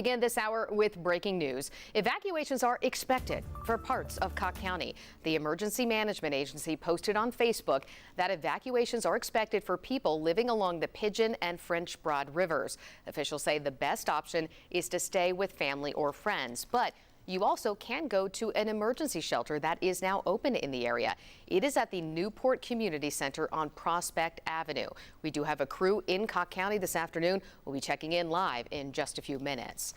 Begin this hour with breaking news. Evacuations are expected for parts of Cocke County. The Emergency Management Agency posted on Facebook that evacuations are expected for people living along the Pigeon and French Broad rivers. Officials say the best option is to stay with family or friends, but you also can go to an emergency shelter that is now open in the area. It is at the Newport Community Center on Prospect Avenue. We do have a crew in Cocke County this afternoon. We'll be checking in live in just a few minutes.